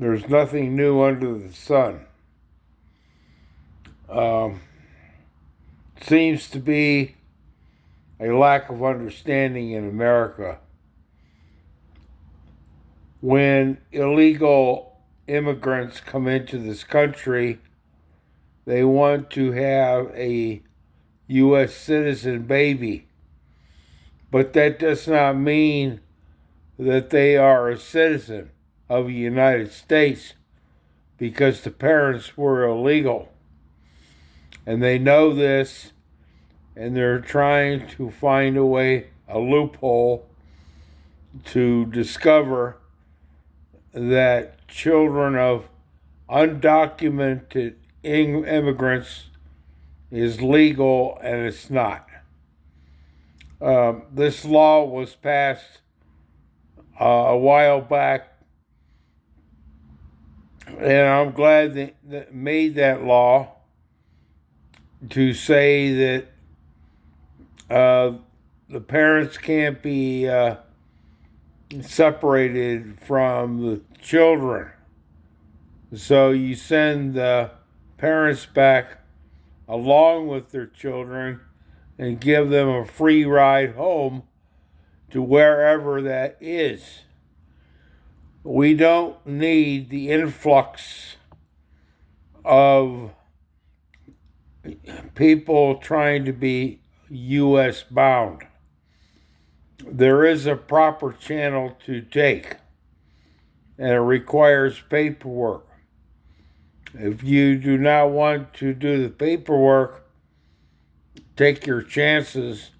There's nothing new under the sun. Seems to be a lack of understanding in America. When illegal immigrants come into this country, they want to have a U.S. citizen baby. But that does not mean that they are a citizen of the United States because the parents were illegal. And they know this, and they're trying to find a loophole to discover that children of undocumented immigrants is legal, and it's not. This law was passed a while back, and I'm glad that made that law to say that the parents can't be separated from the children. So you send the parents back along with their children and give them a free ride home to wherever that is. We don't need the influx of people trying to be U.S. bound. There is a proper channel to take, and it requires paperwork. If you do not want to do the paperwork, take your chances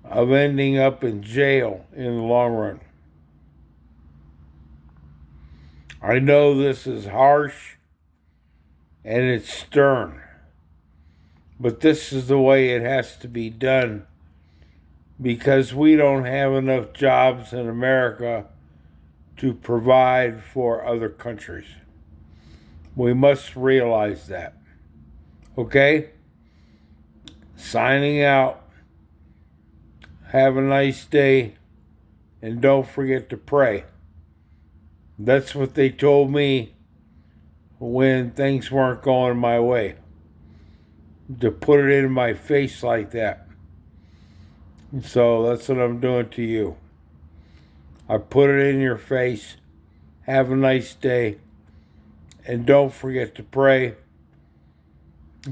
of ending up in jail in the long run. I know this is harsh and it's stern, but this is the way it has to be done because we don't have enough jobs in America to provide for other countries. We must realize that. Okay? Signing out. Have a nice day, and don't forget to pray. That's what they told me when things weren't going my way. To put it in my face like that. So that's what I'm doing to you. I put it in your face. Have a nice day. And don't forget to pray,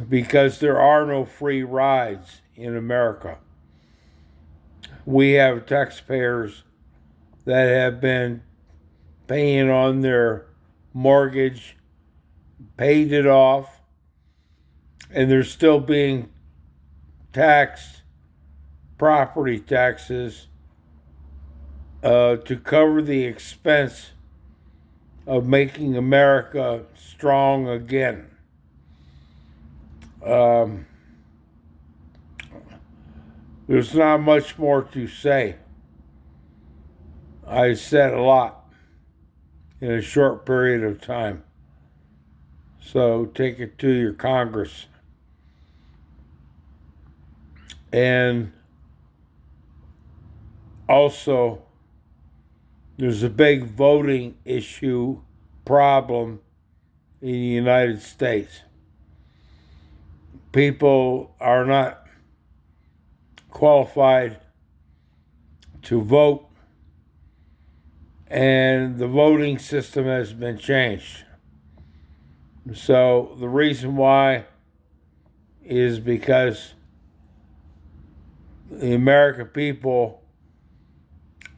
because there are no free rides in America. We have taxpayers that have been paying on their mortgage, paid it off, and they're still being taxed property taxes to cover the expense of making America strong again. There's not much more to say. I said a lot in a short period of time. So take it to your Congress. And also, there's a big voting issue problem in the United States. People are not qualified to vote, and the voting system has been changed. So the reason why is because the American people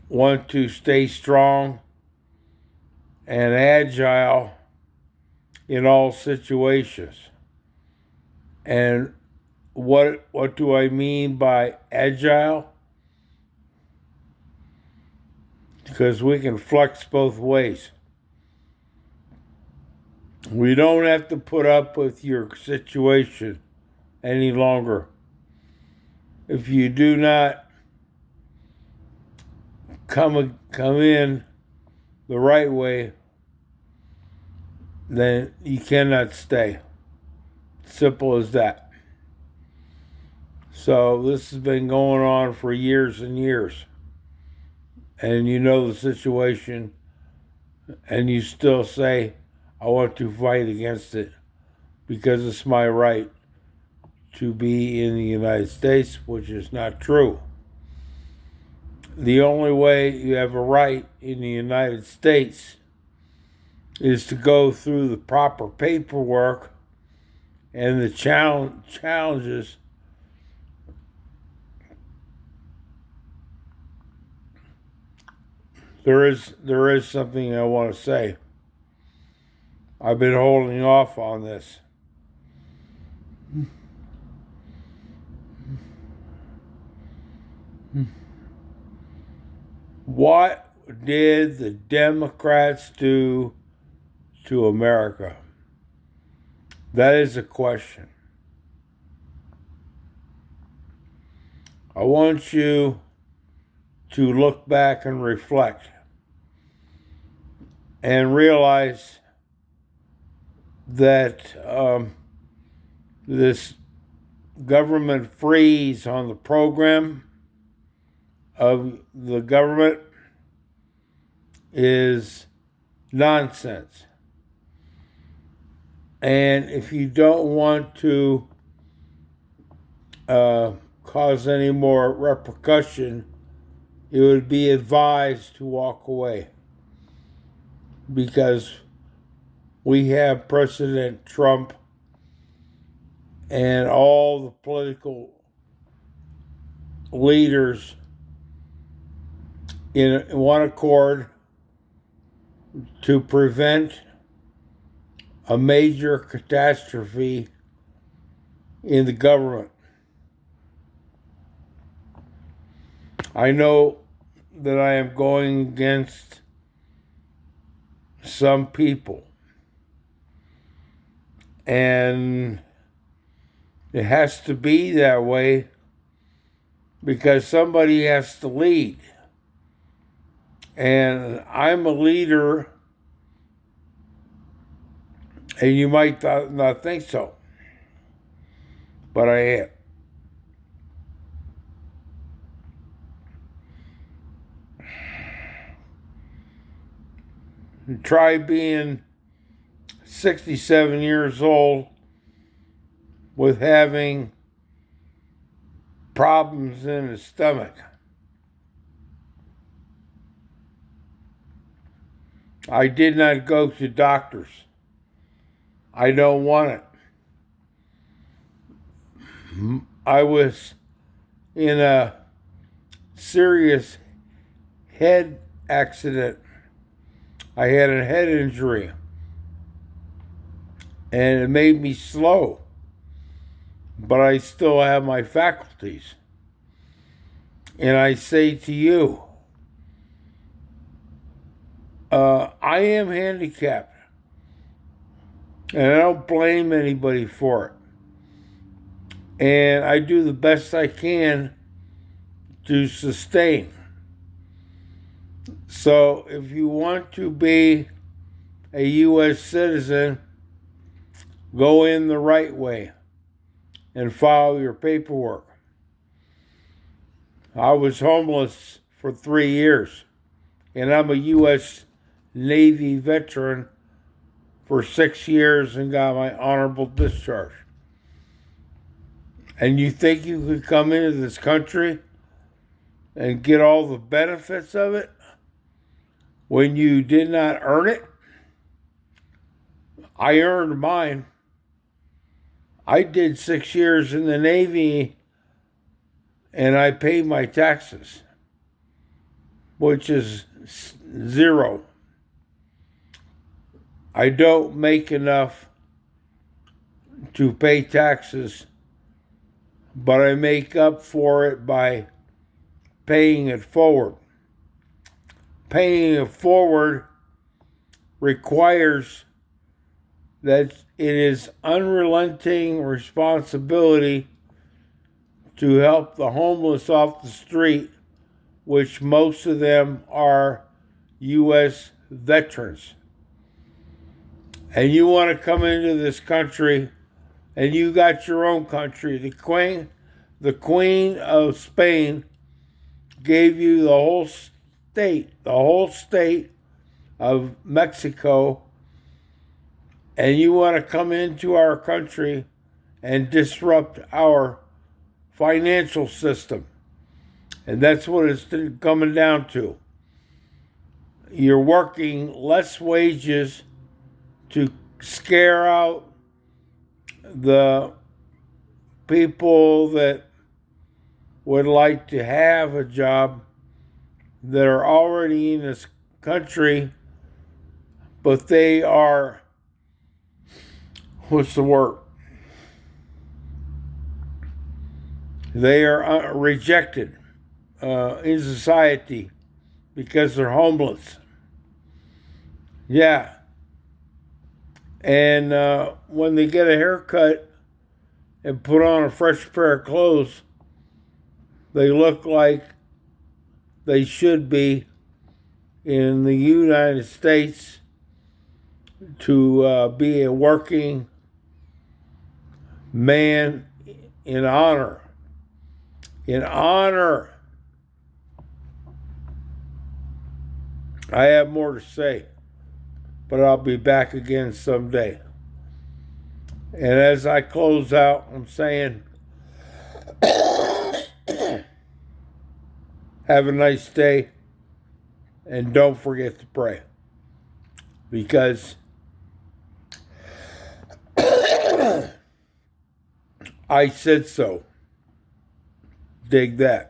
want to stay strong and agile in all situations. And what do I mean by agile? Because we can flex both ways. We don't have to put up with your situation any longer. If you do not come in the right way, then you cannot stay. Simple as that. So this has been going on for years and years. And you know the situation and you still say, I want to fight against it because it's my right to be in the United States, which is not true. The only way you have a right in the United States is to go through the proper paperwork and the challenges. There is something I want to say. I've been holding off on this. What did the Democrats do to America? That is a question. I want you to look back and reflect and realize that this government freeze on the program of the government is nonsense. And if you don't want to cause any more repercussion, it would be advised to walk away, because we have President Trump and all the political leaders in one accord to prevent a major catastrophe in the government. I know that I am going against some people, and it has to be that way because somebody has to lead. And I'm a leader, and you might not think so, but I am. Try being 67 years old with having problems in his stomach. I did not go to doctors. I don't want it. I was in a serious head accident. I had a head injury, and it made me slow, but I still have my faculties. And I say to you, I am handicapped, and I don't blame anybody for it. And I do the best I can to sustain. So if you want to be a U.S. citizen, go in the right way and follow your paperwork. I was homeless for 3 years, and I'm a U.S. Navy veteran for 6 years and got my honorable discharge. And you think you could come into this country and get all the benefits of it when you did not earn it? I earned mine. I did 6 years in the Navy, and I paid my taxes, which is zero. I don't make enough to pay taxes, but I make up for it by paying it forward. Paying it forward requires that it is unrelenting responsibility to help the homeless off the street, which most of them are U.S. veterans. And you want to come into this country, and you got your own country. The Queen of Spain gave you the whole state of Mexico, and you want to come into our country and disrupt our financial system. And that's what it's coming down to. You're working less wages to scare out the people that would like to have a job that are already in this country, but they are, what's the word? They are rejected in society because they're homeless. Yeah. And when they get a haircut and put on a fresh pair of clothes, they look like they should be in the United States to be a working man in honor. In honor. I have more to say, but I'll be back again someday. And as I close out, I'm saying, have a nice day, and don't forget to pray. Because I said so. Dig that.